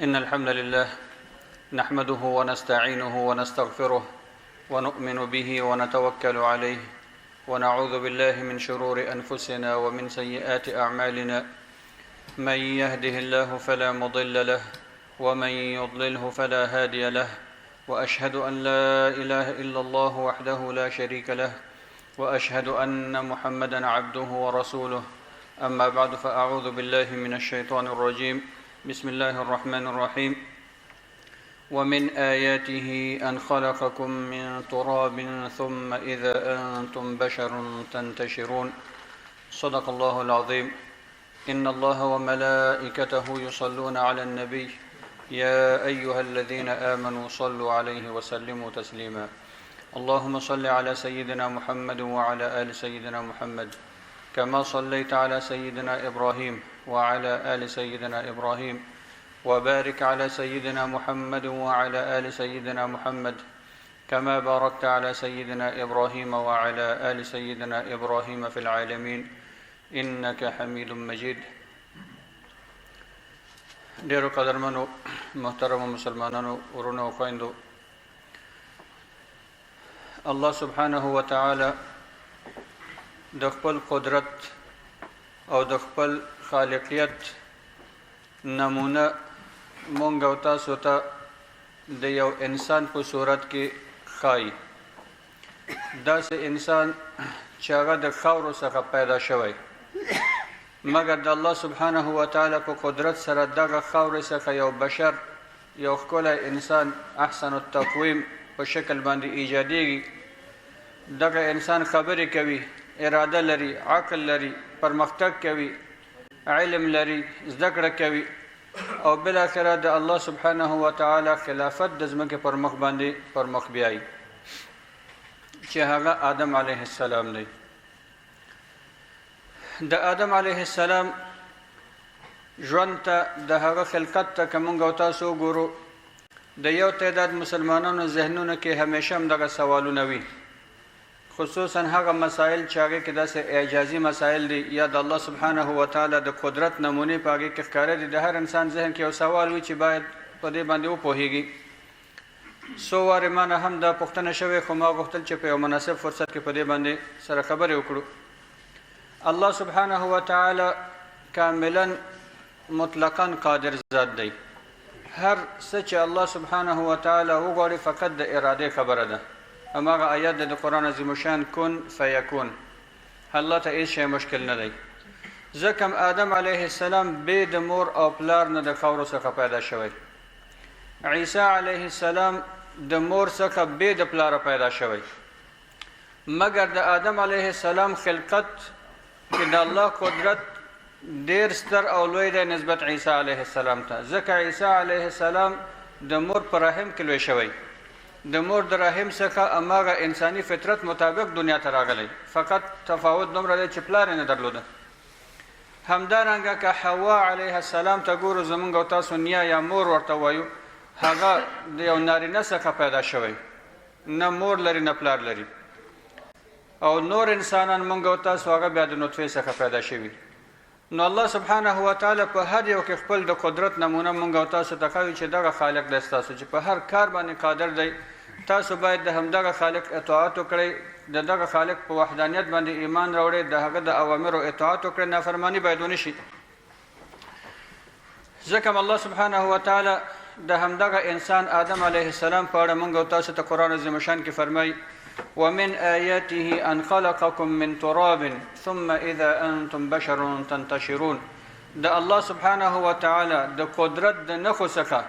إن الحمد لله نحمده ونستعينه ونستغفره ونؤمن به ونتوكل عليه ونعوذ بالله من شرور أنفسنا ومن سيئات أعمالنا من يهده الله فلا مضل له ومن يضلله فلا هادي له وأشهد أن لا إله إلا الله وحده لا شريك له وأشهد أن محمدا عبده ورسوله أما بعد فأعوذ بالله من الشيطان الرجيم بسم الله الرحمن الرحيم ومن آياته أن خلقكم من تراب ثم إذا أنتم بشر تنتشرون صدق الله العظيم إن الله وملائكته يصلون على النبي يا أيها الذين آمنوا صلوا عليه وسلموا تسليما اللهم صل على سيدنا محمد وعلى آل سيدنا محمد كما صليت على سيدنا إبراهيم وعلى آل سيدنا إبراهيم وبارك على سيدنا محمد وعلى آل سيدنا محمد كما باركت على سيدنا إبراهيم وعلى آل سيدنا إبراهيم في العالمين إنك حميد مجيد. ډیرو قدرمنو محترم مسلمانانو ورونو او خويندو، الله سبحانه وتعالى د خپل قدرت او د خپل خالقیت نمونه مونږ او تاسو ته د یو انسان په صورت کې ښایي. داسې انسان چې هغه د خاورو څخه پیدا شوی، مګر د الله سبحانه وتعالی په قدرت سره دغه خاورې څخه یو بشر، یو ښکلی انسان احسن التقویم په شکل باندې ایجادیږي. دغه انسان خبرې کوي، اراده لري، عقل لري، پرمختګ کوي، علم لري، زده کړه کوي، او بالاخره د الله سبحانه وتعالی خلافت د ځمکې پر مخ باندې پر مخ بیایي، چې هغه آدم علیه السلام دی. د آدم علیه السلام ژوند ته، د هغه خلقت ته که موږ او تاسو وګورو، د یو تعداد مسلمانانو ذهنونو کې همیشه هم دغه سوالونه وي، خصوصا هغه مسائل چې هغې کې داسې اعجازي مسائل دي یا د الله سبحانه وتعالی د قدرت نمونې په هغې کې ښکاره دي. د هر انسان ذهن کې یو سوال وي چې باید په دې باندې وپوهیږي. څو وارې ما نه هم دا پوښتنه شوې، خو ما غوښتل چې په یو مناسب فرصت کې په دې باندې سره خبرې وکړو. الله سبحانه وتعالی کاملا مطلقا قادر ذات دی. هر څه چې الله سبحانه وتعالی وغواړي فقط د ارادې خبره ده. هماغه آیات د قرآن عظیم الشان کن فیکون، الله ته هیڅ شی مشکل نه دی. ځکه آدم علیه السلام بې د مور او پلار نه د خاورو څخه پیدا شوی، عیسی علیه السلام د مور څخه بې د پلاره پیدا شوی، مګر د آدم علیه السلام خلقت کې د الله قدرت ډیر ستر او لوی دی نسبت عیسی علیه السلام ته. ځکه عیسی علیه السلام د مور په رحم کې لوی شوی، د مور د رحم څخه هماغه انساني فطرت مطابق دنیا ته راغلی، فقط تفاوت دومره دی چې پلار یې نه درلوده. همدارنګه که حوا علیه السلام ته ګورو، زمونږ او تاسو نیا یا مور ورته وایو، هغه د یو نارینه څخه پیدا شوی، نه مور لري نه پلار لري. او نور انسانان مونږ او تاسو هغه بیا د نطفې څخه پیدا شوي. نو الله سبحانه وتعالی په هر یو کې خپل د قدرت نمونه مونږ او تاسو ته ښایي چې دغه خالق دی ستاسو، چې په هر کار باندې قادر دی. تاسو باید د همدغه خالق اطاعت وکړئ، د دغه خالق په وحدانیت باندې ایمان راوړئ، د هغه د اوامرو اطاعت وکړئ، نافرمانی باید ونه شي. ځکه الله سبحانه وتعالی د همدغه انسان آدم علیه السلام په اړه مونږ او تاسو ته قرآن عظیم الشان کې فرمایي ومن آیاته ان خلقکم من تراب ثم اذا انتم بشر تنتشرون. د الله سبحانه وتعالی د قدرت د نښو څخه،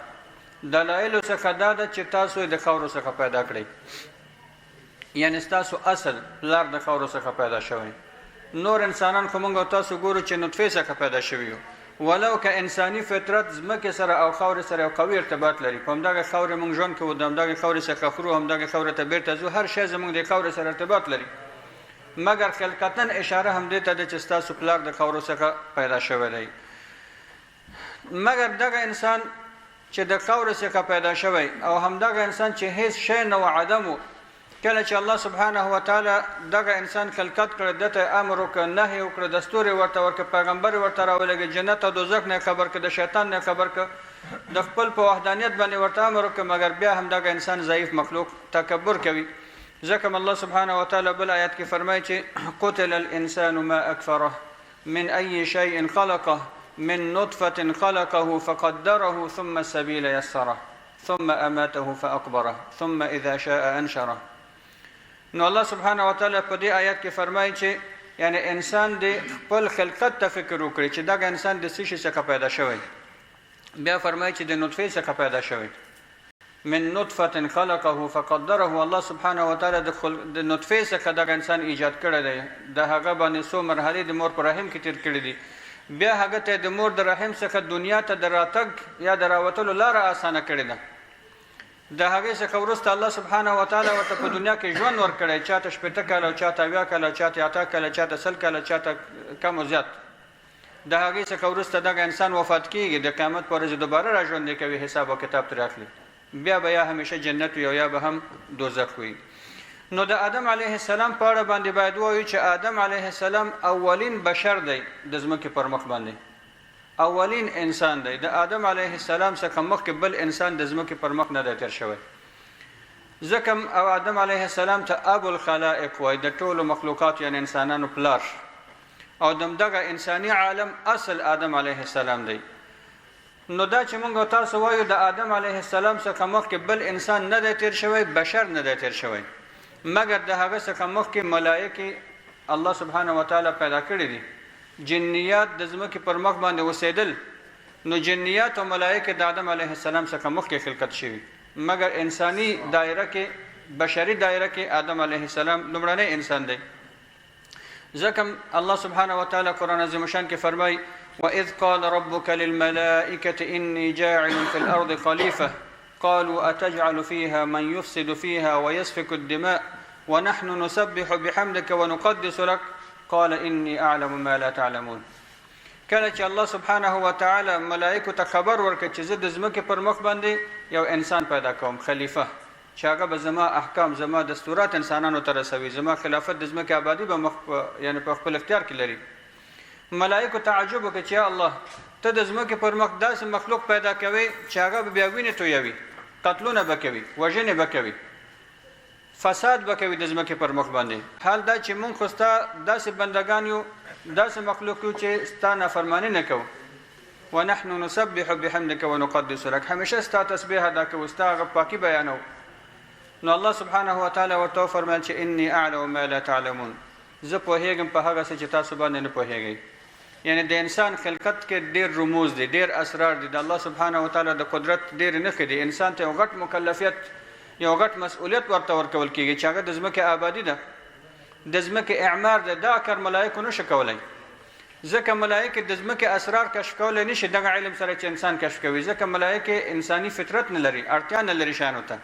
دلایلو څخه دا ده چې تاسو د خاورو څخه پیدا کړئ، یعنی ستاسو اصل پلار د خاورو څخه پیدا شوی. نور انسانان خو موږ او تاسو ګورو چې نطفې څخه پیدا شوي یو، ولو که انساني فطرت ځمکې سره او خاورې سره یو قوي ارتباط لري. په همدغه خاورې موږ ژوند کوو، د همدغې خاورې څخه خورو، همدغې خاورې ته بیرته ځو، هر شی زموږ د خاورې سره ارتباط لري. مګر خلقتاً اشاره هم دې ته ده چې ستاسو پلار د خاورو څخه پیدا شوی دی. مګر دغه انسان چې د خاورې څخه پیدا شوی، او همدغه انسان چې هیڅ شی نه و، عدم و، کله چې الله سبحانه و تعالی دغه انسان خلقت کړ، دته امر وکړ، نهي وکړ، دستور ورته ورکړ، پیغمبر ورته راولېږه، جنت او دوزخ نه خبر کړ، د شیطان نه خبر کړ، د خپل په وحدانیت باندې ورته امر وکړ، مګر بیا هم دغه انسان ضعیف مخلوق تکبر کوي. ځکه الله سبحانه و تعالی بل آیات کې فرمایي چې قتل الانسان ما اکفره من ای شیء خلقه من نطفة خلقه فقدره ثم السبيل يسره ثم اماته فاقبره ثم اذا شاء انشره. نو الله سبحانه و تعالی په دې آیات کې فرمایي چې یعنی انسان د خپل خلقت ته فکر وکړي چې دا انسان د څه شي څخه پیدا شوی. بیا فرمایي چې د نطفه څخه پیدا شوی، من نطفه خلقه فقدره. الله سبحانه و تعالی د نطفه څخه دا انسان ایجاد کړی دی، د هغه باندې څو مرحله د مور په رحم کې تیر کړی دي، بیا هغه ته د مور د رحم څخه دنیا ته د راتګ یا د راوتلو لاره اسانه کړې ده. د هغې څخه وروسته الله سبحانه و تعالی ورته په دنیا کې ژوند ورکړی، چاته 80 کاله، چاته 80 کاله، چاته 80 کاله، چاته 100 کاله، چاته کم او زیات. د هغې څخه وروسته دغه انسان وفات کیږي، د قیامت په ورځ دوباره راژوندی کوي، حساب او کتاب ترې اخلي، بیا به یا همیشه جنت وي او یا به هم دوزخ وي. نو د آدم علیه السلام په اړه باندې باید ووایو چې آدم علیه السلام اولین بشر دی د ځمکې پر مخ باندې، اولین انسان دی. د آدم علیه السلام څخه مخکې بل انسان د ځمکې پر مخ نه دی تیر شوی. ځکه او آدم علیه السلام ته ابو الخلائق وایي، د ټولو مخلوقات یعنی انسانانو پلار، او دغه انساني عالم اصل آدم علیه السلام دی. نو دا چې موږ تاسو وایو د آدم علیه السلام څخه مخکې بل انسان نه دی تیر شوی، بشر نه دی تیر شوی، مګر د هغه څخه مخکې ملائکې الله سبحانه و تعالی پیدا کړي دي. جنیات د ځمکې پر مخ باندې اوسېدل، نو جنیات او ملائکې د آدم علیه السلام څخه مخکې خلقت شوي، مګر انساني دایره کې، بشري دایره کې آدم علیه السلام لومړنی انسان دی. ځکه الله سبحانه و تعالی قرآن عظیم شان کې فرمایي وَإِذْ قَالَ رَبُّكَ لِلْمَلَائِكَةِ إِنِّي جَاعِلٌ فِي الْأَرْضِ خَلِيفَةً قالوا أتجعل فيها من يفسد فيها ويسفك الدماء ونحن نسبح بحمدك ونقدس لك قال إني أعلم ما لا تعلمون. کله چې الله سبحانه و تعالی ملائکو ته خبر ورکړ چې زه د ځمکې پر مخ باندې یو انسان پیدا کوم، خلیفه، چې هغه به زما احکام، زما دستورات انسانانو ته رسوي، زما خلافت د ځمکې آبادي به یعنی په خپل اختیار کې لري. ملائکو تعجب وکړ چې یا الله ته د ځمکې پر مخ داسې مخلوق پیدا کوي چې هغه به بیا وینې تویوي، قتلونه به کوي، وژنې به کوي، فساد به کوي د ځمکې پر مخ باندې. حال دا چې مونږ خو ستا داسې بندګان یو، داسې مخلوق یو چې ستا نافرماني نه کوو. ونحن نسبح بحمدك ونقدس لك، همیشه ستا تسبیح ادا کوو، ستا هغه پاکي بیانوو. نو الله سبحانه و تعالی ورته وفرمیل چې اني اعلم ما لا تعلمون، زه پوهیږم په هغه څه چې تاسو باندې نه پوهیږئ. یعنی د انسان خلقت کې ډیر رموز دي، ډیر اسرار دي، د الله سبحانه و تعالی د قدرت ډیر نښې دي. انسان ته یو غټ مکلفیت، یو غټ مسؤلیت ورته ورکول کیږي چې هغه د ځمکې آبادي ده، د ځمکې اعمار ده. دا کار ملائکو نشي کولی، ځکه ملائکه د ځمکې اسرار کشف کولی نشي دغه علم سره چې انسان کشف کوي، ځکه ملائکه انساني فطرت نه لري، اړتیا نه لري شانو ته.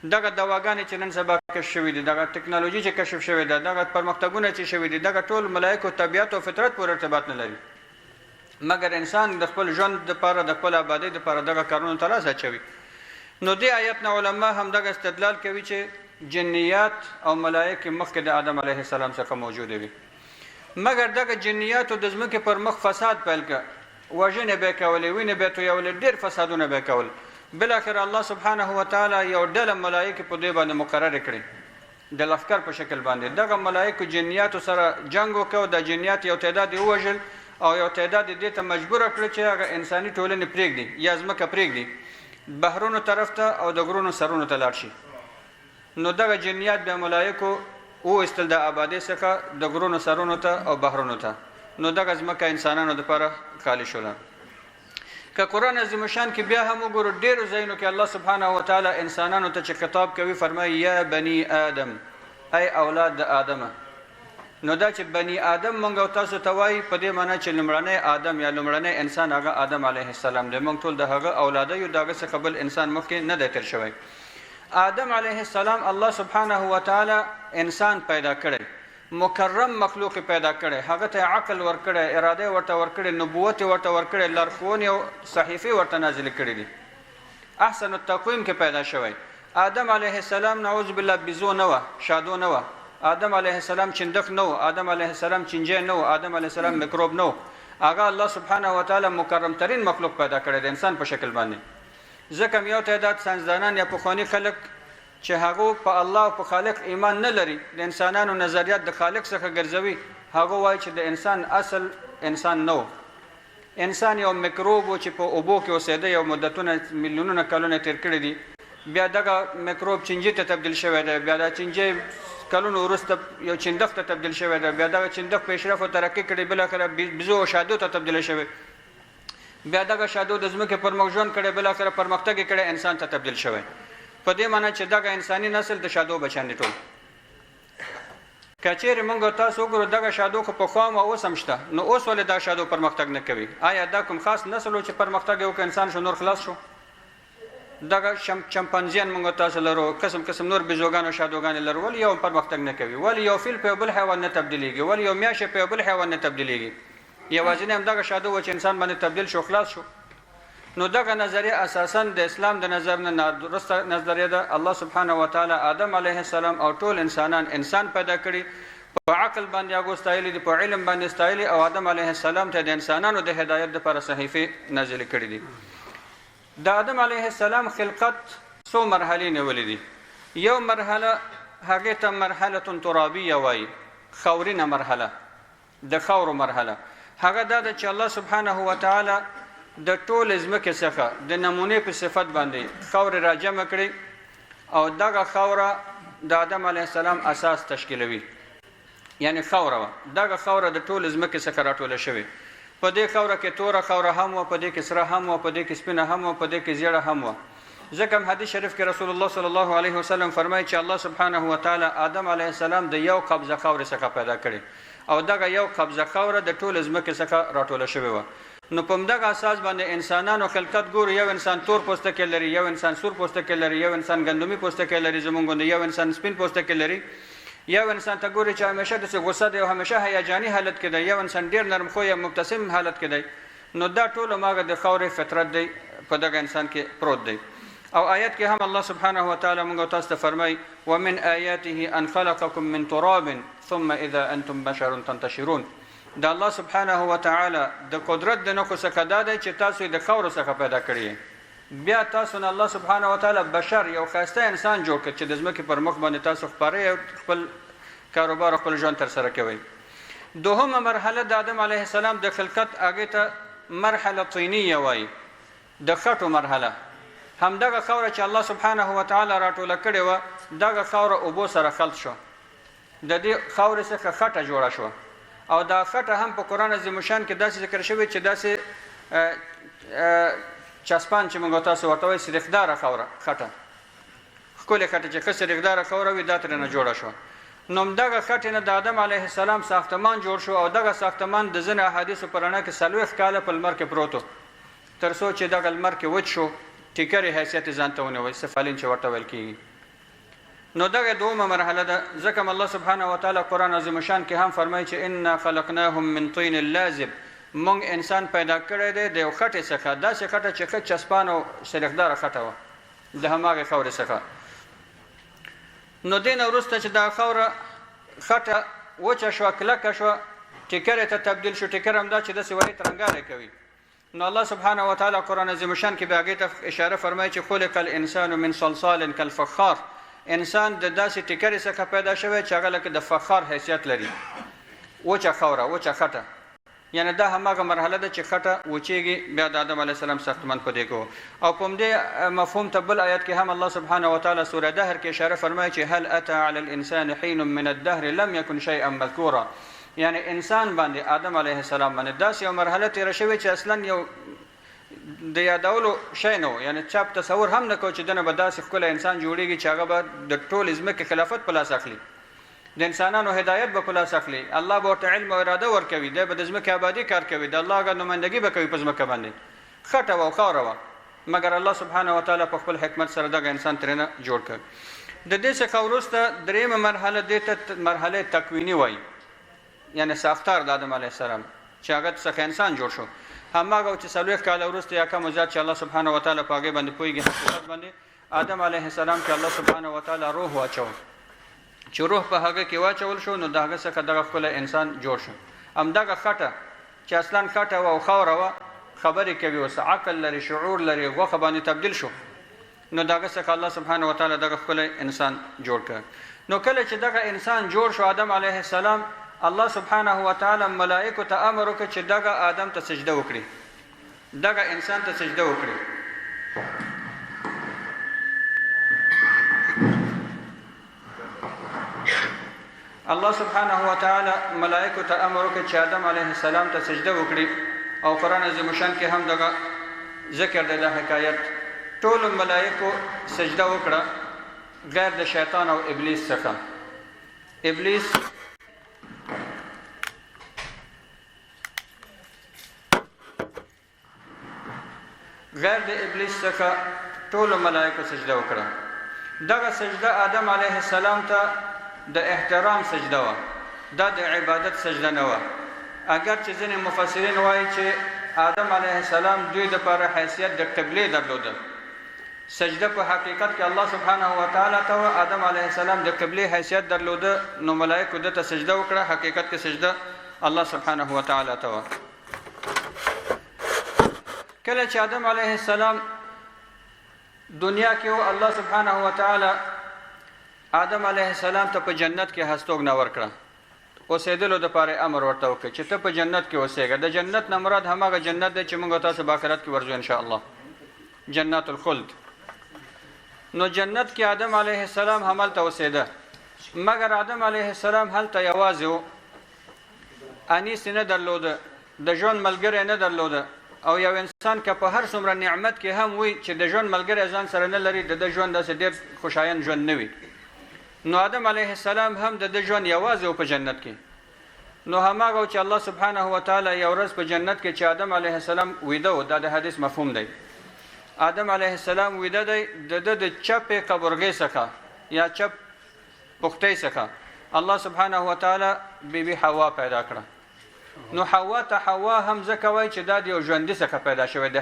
دغه دواګانې چې نن سبا کشف شوي دي، دغه ټکنالوژي چې کشف شوې ده، دغه پرمختګونه چې شوي دي، دغه ټول ملائکو طبیعت او فطرت پورې ارتباط نه لري، مګر انسان د خپل ژوند دپاره، د خپل آبادۍ دپاره دغه کارونو ته لاس اچوي. نو دې آیت نه علما هم دغه استدلال کوي چې جنیات او ملائکې مخکې د آدم علیه السلام څخه موجوده وي، مګر دغه جنیاتو د ځمکې پر مخ فساد پیل کړ، وژنې به یې کولې، وینې به یې تویولې، ډېر فسادونه به یې کول. بالاخره الله سبحانه و تعالی یو ډله ملائکې په دوی باندې مقرره کړې د لښکر په شکل باندې. دغه ملائکو جنیاتو سره جنګ وکړ، د جنیات یو تعداد یې ووژل او یو تعداد یې دې ته مجبوره کړه چې هغه انساني ټولنې پرېږدي یا ځمکه پرېږدي، بحرونو طرف ته او د غرونو سرونو ته لاړ شي. نو دغه جنیات بیا ملائکو وایستل د آبادۍ څخه د غرونو سرونو ته او بحرونو ته. نو دغه ځمکه انسانانو دپاره خالي شوله. که قرآن عظیم شان کې بیا هم وګورو ډېرو ځایونو کې الله سبحانه و تعالی انسانانو ته چې خطاب کوي فرمایي یا بني آدم، ای اولاد د آدمه. نو دا چې بني آدم مونږ او تاسو ته وایي په دې معنی چې لومړنی آدم یا لومړنی انسان هغه آدم علیه السلام دی، مونږ ټول د هغه اولاده یو، د هغه څخه بل انسان مخکې نه دی تیر شوی. آدم علیه السلام الله سبحانه و تعالی انسان پیدا کړی، مکرم مخلوق پیدا کړی، هغه ته عقل ورکړی، اراده ورته ورکړی، نبوت ورته ورکړی، لارښوونې او صحیفې ورته نازلې کړي دي، احسن التقویم کې پیدا شوی. آدم علیه السلام نعوذ بالله بزو نه و شادو نه و آدم علیه السلام چندق نه و آدم علیه السلام چنجه نه و آدم علیه السلام میکروب نه و هغه الله سبحانه و تعالی مکرم ترین مخلوق پیدا کړی د انسان په شکل باندې. ځکه یو تعداد ساينسدانان یا پخوانی خلک چې هغه په الله او په خالق ایمان نه لري، د انسانانو نظریات د خالق څخه ګرځوي، هغه وایي چې د انسان اصل انسان نو انسان یو میکروب و چې په اوبو کې اوسېده، یو مدتونه میلیونونه کلونه تیر کړي دي، بیا دغه میکروب چنجي ته تبدیل شوی دی، بیا دا چنجي کلونو وروسته یو چندق ته تبدیل شوی دی، بیا دغه چندق په اشراف او ترقي کړي، بالاخره بزو او شادو ته تبدیل شوی، بیا دغه شادو د ځمکې پر مخ ژوند کړي، بالاخره پرمختګ کړي انسان ته تبدیل شوی. په دې معنی چې دغه انساني نسل د شادو بچان دي ټول. کچېرې موږ تاسو وګورو دغه شادو خو په خوا او اوس هم شته، نو اوس ولې دا شادو پرمختګ نه کوي؟ آیا دا کوم خاص نسل چې پرمختګ وکړي انسان شو نور خلاص شو؟ دغه چمپانزیان موږ تاسو لرو، قسم قسم نور بزوګان او شادوګان لرو، ولې یو پرمختګ نه کوي؟ ولې یو فیل په بل حیوان نه تبدیلیږي؟ ولې یو میاشه په بل حیوان نه تبدیلیږي؟ یوازې هم دغه شادو چې انسان باندې تبدیل شو خلاص شو. نو دغه نظریه اساساً د اسلام د نظر نه درسته نظریه ده. الله سبحانه و تعالی آدم علیه السلام او ټول انسانان انسان پیدا کړي، په عقل باندې هغه استایلی دي، په علم باندې استایلی، او آدم علیه السلام ته د انسانانو د هدایت لپاره صحیفه نازل کړي دي. د آدم علیه السلام خلقت څو مرحلې نیولې دي. یو مرحله هغه ته مرحله ترابیه وایي، خورینه مرحله، د خاورو مرحله. هغه دا چې الله سبحانه و تعالی د ټول ځمکې څخه د نمونې په صفت باندې خاور را جمع کړي، او دغه خوره د آدم علیه السلام اساس تشکیلوي. یعنی خوره دغه خوره د ټول ځمکې څخه راټوله شوی. په دې خوره کې توره خوره هم و، په دې کې سره هم و، په دې کې سپینه هم و، په دې کې زیړه هم و. ځکه حدیث شریف کې رسول الله صلی الله علیه وسلم فرمایي چې الله سبحانه و تعالی آدم علیه السلام د یو قبضه خوره څخه پیدا کړي، او دغه یو قبضه خوره د ټول ځمکې څخه راټوله شوی و. نو په دغه اساس باندې انسانانو خلقت ګورو، یو انسان تور پوستکی لري، یو انسان سور پوستکی لري، یو انسان ګندمي پوستکی لري، زمونږ یو انسان سپین پوستکی لري، یو انسان ته ګوري چې همیشه د غصه دی او همیشه هیجاني حالت کې دی، یو انسان ډیر نرم خو یا مبتسم حالت کې دی. نو دا ټول ماګه د خورې فطرت دی په دغه انسان کې پروت دی. او آیت کې هم الله سبحانه و تعالی موږ تاسو ته فرمایي ومن آیاته ان خلقکم من تراب ثم اذا انتم بشر تنتشرون. د الله سبحانه و تعالی د قدرت د نخو څخه دا دی چې تاسو د خاور څخه پیدا کړی، بیا تاسو نه الله سبحانه و تعالی بشر یو خاصه انسان جوړ کړ چې د ځمکې پر مخ باندې تاسو خپل کاروبار خپل ژوند تر سره کوي. دوهمه مرحله د آدم علیه السلام د خلقت هغه ته مرحله طینیه وایي، د خټو مرحله. همدغه خوره چې الله سبحانه و تعالی راټوله کړې و، دغه خوره اوبو سره خلط شو، د دې خورې څخه خټه جوړه شو، او دا خټه هم په قران عظیم شان کې داسې ذکر شوی چې داسې چسپان چې موږ تاسو ورته وایي سریخدار خوره خټه، ښکلې خټه چې سریخدار خوره وي دا ترنه جوړه شو. نو دغه خټه نه د آدم علیه السلام ساختمان جوړ شو، او دغه ساختمان د ځینې احادیثو په رڼا کې 40 کاله په لمر کې پروت و، تر څو چې دغه لمر کې وچ شو، ټیکرې حیثیت ځان ته ونیوي، سفالین چې ورته ویل کېږي. نو دغه دومره مرحله ده. ځکه الله سبحانه و تعالی قرآن عظیم شان کې هم فرمایي چې انا خلقناهم من طین لازب، موږ انسان پیدا کړی دی د یو خټې څخه، داسې خټه چې ښه چسپان او سریخداره خټه وه د هماغې خورې څخه. نو دې نه وروسته چې دا خوره خټه وچه شوه، کلکه شوه، ټیکرې ته تبدیل شو. ټیکر هم دا چې داسې ولې ترنګاری کوي. نو الله سبحانه و تعالی قرآن عظیم شان کې به هغې ته اشاره فرمایي چې خلق الانسان من صلصال کالفخار، انسان د داسې ټیکرې څخه پیدا شوی چې هغه لکه د فخار حیثیت لري، وچه خوره، وچه خټه. یعنی دا هماغه مرحله ده چې خټه وچېږي، بیا د آدم علیه السلام ساختمان په دې کو. او په دې مفهوم ته بل آیت کې هم الله سبحانه و تعالی سوره دهر کې اشاره فرمایي چې هل اتى على الانسان حين من الدهر لم يكن شيئا مذكورا. یعنی انسان باندې آدم علیه السلام باندې داسې یو مرحله تېره شوې چې اصلا یو د یادولو شی نه و، یعنی چاپ تصور هم نه کو چې دنه به داسې ښکلی انسان جوړېږي چې هغه به د ټول ځمکې خلافت په لاس اخلي، د انسانانو هدایت به په لاس اخلي، الله به ورته علم او اراده ورکوي، دی به د ځمکې آبادي کار کوي، د الله هغه نمایندګي به کوي په ځمکه باندې. خټه وه او خاوره وه، مګر الله سبحانه و تعالی په خپل حکمت سره دغه انسان ترېنه جوړ کړ. د دې څخه وروسته درېیمه مرحله دې ته مرحله تکویني وایي، یعنی ساختار د آدم علیه السلام چې هغه څخه انسان جوړ شو. هماغه چې 40 کاله وروسته یا کم زیات چې الله سبحانه و تعالی په هغې باندې پوهېږي حقیقت باندې، آدم علیه السلام کې الله سبحانه وتعالی روح واچو چې روح په هغه کې واچول شو نو دغه څخه دغه خپل انسان جوړ شو. همدغه خټه چې اصلا خټه او خاوره و خبرې کوي اوس عقل لري شعور لري غوښه باندې تبدیل شو نو دغه څخه الله سبحانه وتعالی دغه خپل انسان جوړ کړ. نو کله چې دغه انسان جوړ شو آدم علیه السلام الله سبحانه وتعالی ملائکه ته امر وکړ چې دغه آدم ته سجده وکړي دغه انسان ته سجده وکړي. الله سبحانه وتعالی ملائکه ته امر وکړ چې آدم علیه السلام ته سجده وکړي او قرآن عظیم شان کې هم دغه ذکر دی د حکایت ټول ملائکه سجده وکړه غیر د شیطان او ابلیس څخه. ابلیس غیر د ابلیس څخه ټول ملائکه سجده وکړه. دغه سجده آدم علیه السلام ته د احترام سجده و دا د عبادت سجده نه و. اگر چې ځینې مفسرین وایي چې آدم علیه السلام دوی د لپاره حیثیت د قبلې درلوده. سجده په حقیقت کې الله سبحانه وتعالی ته و آدم علیه السلام د قبلې حیثیت درلوده نو ملائکه د ته سجده وکړه. حقیقت کې سجده الله سبحانه وتعالی ته و. کله چې آدم علیه السلام دنیا کې و الله سبحانه وتعالی آدم علیه السلام ته په جنت کې هستوګنه ورکړه اوسېدلو دپاره امر ورته وکړ چې ته په جنت کې اوسېږه. د جنت نه مراد هماغه جنت دی چې موږ تاسو په آخرت کې ورځو انشاءالله جنت الخلد. نو جنت کې آدم علیه السلام هملته اوسېده مګر آدم علیه السلام هلته یوازې و انیس نه درلوده د ژوند ملګری نه درلوده او یو انسان که په هر څومره نعمت کې هم وي چې د ژوند ملګری ځان سره نه لري د ژوند داسې ډېر خوشایند ژوند نه وي. نو آدم علیه السلام هم د ژوند یوازې و په جنت کې. نو هماغه چې الله سبحانه وتعالی یو ورځ په جنت کې چې آدم علیه السلام ویده و دا د حدیث مفهوم دی. آدم علیه السلام ویده دی د چپې قبرګۍ څخه یا چپ پختۍ څخه الله سبحانه وتعالی بیبي حوا پیدا کړه. نو حوا ته حوا هم ځکه وایي چې دا د یو ژوندي څخه پیدا شوی دی.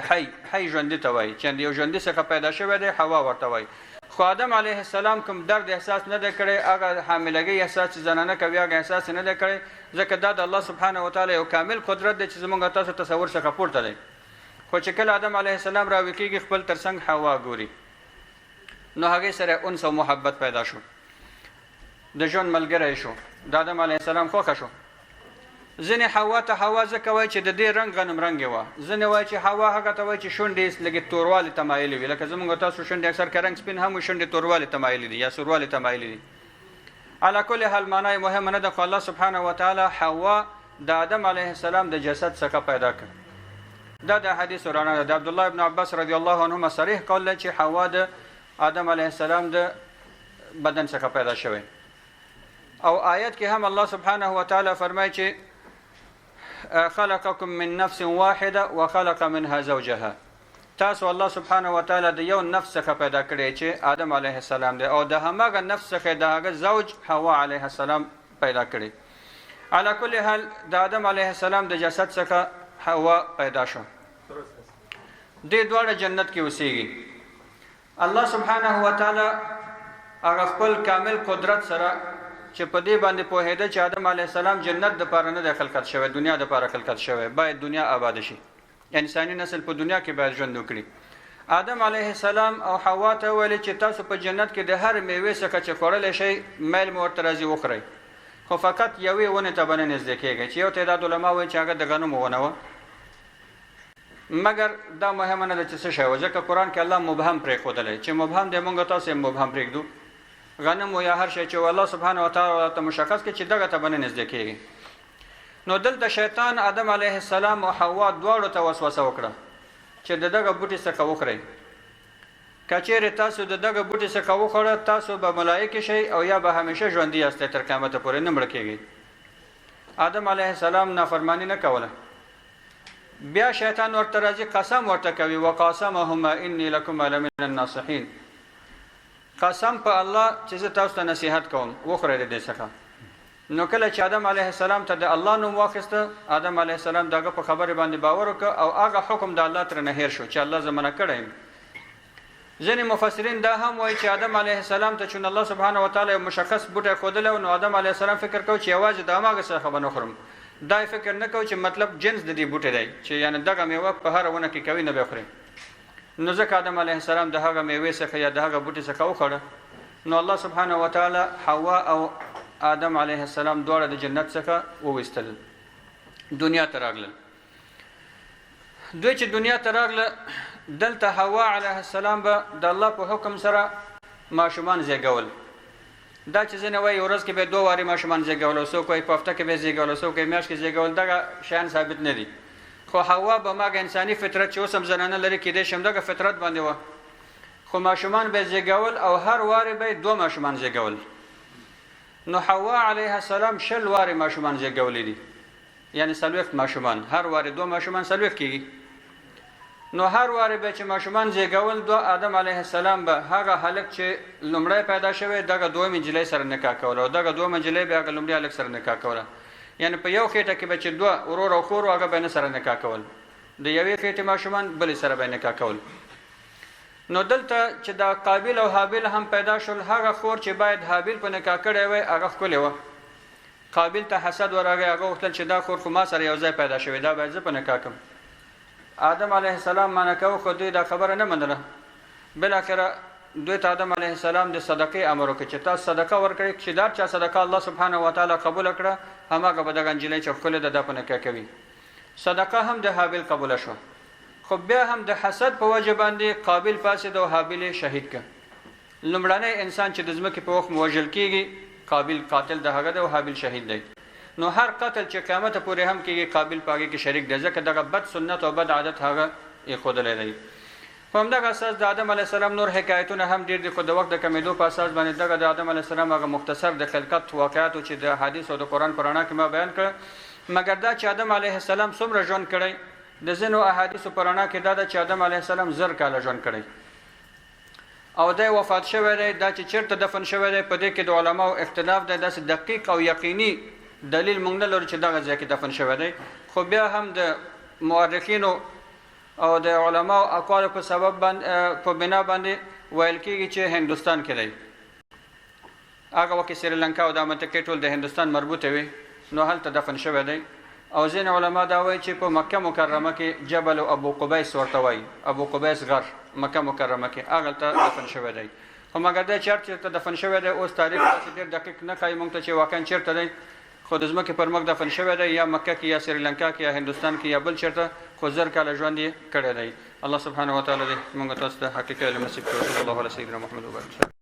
حی ژوندي ته وایي چې د یو ژوندي څخه پیدا شوی دی حوا ورته وایي. خو آدم علیه السلام کوم درد احساس نه دی کړی هغه حاملګۍ احساس چې زنانه کوي هغه احساس نه دی کړی ځکه دا د الله سبحانه وتعالی یو کامل قدرت دی چې زموږ تاسو تصور څخه پورته دی. خو چې کله آدم علیه السلام راوي کېږي خپل ترڅنګ حوا ګوري نو هغې سره انس او محبت پیدا شو د ژوند ملګری شو د آدم علیه السلام خوښه شو. ځینې حوا ته حوا ځکه وایي چې د دې رنګ غنم رنګې وه. ځینې وایي چې حوا هغه ته وایي چې شونډې لږې توروالی ته مایلې وي لکه زموږ تاسو شونډې اکثر که رنګ سپین هم وي شونډې توروالی ته مایلې دي یا سوروالی ته مایلې دي. علا کل حال معنی مهمه نه ده خو الله سبحانه وتعالی حوا د آدم علیه السلام د جسد څخه پیدا کړ. دا د حدیث رانه ده د عبدالله ابن عباس رضی الله عنهما صریح قول دی چې حوا د آدم علیه السلام د بدن څخه پیدا شوی. او آیت کې هم الله سبحانه وتعالی فرمایي چې خلقکم من نفس واحده وخلق منها زوجها. تاسو الله سبحانه وتعالی د یو نفس څخه پیدا کړی چې آدم علیه السلام دی او د هماغه نفس څخه د هغه زوج حوا علیه السلام پیدا کړی. علی کل حال د آدم علیه السلام د جسد څخه حوا پیدا شو. دې دواړه جنت کې اوسېږي. الله سبحانه وتعالی هغه خپل کامل قدرت سره چې په دې باندې پوهېده چې آدم علیه السلام جنت دپاره نه دی خلقت شوی دنیا دپاره خلقت شوی باید دنیا آباده شي انساني نسل په دنیا کې باید ژوند وکړي. آدم علیه السلام او حوا ته ویل چې تاسو په جنت کې د هر میوې څخه چې خوړلی شئ میل مو ورته راځي وخورئ خو فقط یوې ونې ته به نه نږدې کېږئ چې یو تعداد علما وایي چې هغه د غنمو ونه وه مګر دا مهمه نه ده چې څه شی وه ځکه قرآن کې الله مبهم پرېښودلی چې مبهم دی موږ تاسو یې مبهم پرېږدو غنم و یا هر شی چې الله سبحانه وتعالی ته مشخص کړي چې دغه ته به نه نږدې کېږي. نو دلته شیطان آدم علیه السلام او حوا دواړو ته وسوسه وکړه چې د دغه بوټي څخه وخورئ. که چیرې تاسو د دغه بوټي څخه وخوړه تاسو به ملایکې شئ او یا به همیشه ژوندي یاستئ تر قیامته پورې نه مړه کېږئ. آدم علیه السلام نافرمانی نه کوله. بیا شیطان ورته راځي قسم ورته کوي وقاسمهما انی لکما لمن الناصحین. قسم په الله چې زه تاسو ته نصیحت کوم وخورئ د دې څخه. نو کله چې آدم علیه السلام ته د الله نوم واخیسته آدم علیه السلام دغه په خبرې باندې باور وکړه او هغه حکم د الله ترې نه هیر شو چې الله زه منع کړی یم. ځینې مفسرین دا هم وایي چې آدم علیه السلام ته چون الله سبحانه وتعالی یو مشخص بوټی ښودلی و، نو آدم علیه السلام فکر کوي چې یوازې د هماغه څخه به نه خورم. دا فکر نه کوي چې مطلب جنس د دې بوټی دی چې یعنې دغه میوه په هره ونه کې کوي نه به خوري. نو ځکه آدم علیه السلام د هغه میوې څخه یا د هغه بوټي څخه وخوړه. نو الله سبحانه وتعالی حوا او آدم علیه السلام دواړه د جنت څخه وویستل، دنیا ته راغلل. دوی چې دنیا ته راغله، دلته حوا علیه السلام به د الله په حکم سره ماشومان زیږول. دا چې ځینې وایي ورځ کې به 2 وارې ماشومان زیږول، څوک وایي په هفته کې به زیږول، څوک وایي میاشت کې زیږول. دغه شیان ثابت نه دي. خو حوا به ماګه انساني فطرت چې اوس هم زنانه لري کېدای شي همدغه فطرت باندې وه، خو ماشومان به زیږول او هر وارې به 2 ماشومان زیږول. نو حوا علیه السلام 60 وارې ماشومان زیږولی دي، یعنی 40 ماشومان، هر وارې 2 ماشومان 40 کېږي. نو هر وارې به چې ماشومان زیږول، آدم علیه السلام به هغه هلک چې لومړی پیدا شوی دغه دویمې نجلۍ سره نکاح کوله او دغه دویمه نجلۍ به هغه لومړي هلک سره نکاح کوله. یعنی په یو خېټه کې به چې 2 ورور او خور هغه به نه سره نکاح کول، د یوې خېټې ماشومان بلې سره به نکاح کول. نو دلته چې دا قابیل او حابیل هم پیدا شول، هغه خور چې باید حابیل په نکاح کړی وی هغه ښکلې وه. قابیل ته حسد ورغی، هغه غوښتل چې دا خور خو ما سره یو ځای پیدا شوې، دا باید زه په نکاح کړم. آدم علیه السلام منع کوه، خو دوی دا خبره نه منله. بالاخره دوی ته آدم علیه السلام د صدقې امر وکړ چې تاسو صدقه ورکړئ، چې دا چا صدقه الله سبحانه وتعالی قبول کړه هماغه به دغه نجلۍ چې ښکلې ده دا په نکاح کوي. صدقه هم د حابیل قبوله شوه، خو بیا هم د حسد په وجه باندې قابیل پاسېد او حابیل شهید کړه. لومړنی انسان چې د ځمکې په وخت موژل کېږي قابیل قاتل د هغه دی او حابیل شهید دی. نو هر قتل چې قیامت پورې هم کېږي قابیل په هغې کې شریک دی، ځکه دغه بد سنت او بد عادت هغه ایښودلی دی. په همدغه اساس د آدم علیه السلام نور حکایتونه هم ډېر دي، خو د وخت د کمېدو په اساس باندې دغه د آدم علیه السلام هغه مختصر د خلقت واقعاتو چې د حدیث او د قرآن په رڼا کې ما بیان کړه. مګر دا چې آدم علیه السلام څومره ژوند کړی، د ځینو احادیثو په رڼا کې دا ده چې آدم علیه السلام 1000 کاله ژوند کړی او دی وفات شوی دی. دا چې چېرته دفن شوی دی په دې کې د علماو اختلاف دی، داسې دقیق او یقیني دلیل موږ نه لرو چې دغه ځای کې دفن شوی دی. خو بیا هم د مورخینو او د علماو اقوالو په سبب باندې په بنا باندې ویل کېږي چې هندوستان کې دی. هغه وخت کې سریلانکا او دا منطقې ټول د هندوستان مربوطه وي، نو هلته دفن شوی دی. او ځینې علما دا وایي چې په مکه مکرمه کې جبل ابو قبیس ورته وایي، ابو قبیس غر مکه مکرمه کې هغلته دفن شوی دی. خو مګر دا چېرته دفن شوی دی اوس تاریخ داسې ډېر دقیق نه ښایي موږ ته چې واقعا چېرته دی، خو د ځمکې پر مخ دفن شوی دی، یا مکه کې یا سریلانکا کې یا هندوستان کې یا بل چېرته، خو 1000 کاله ژوند یې کړی دی. الله سبحانه وتعالی دې موږ تاسو ته حقیقي علم نصیب کړي. صلی الله علیه سیدنا محمد وبارک.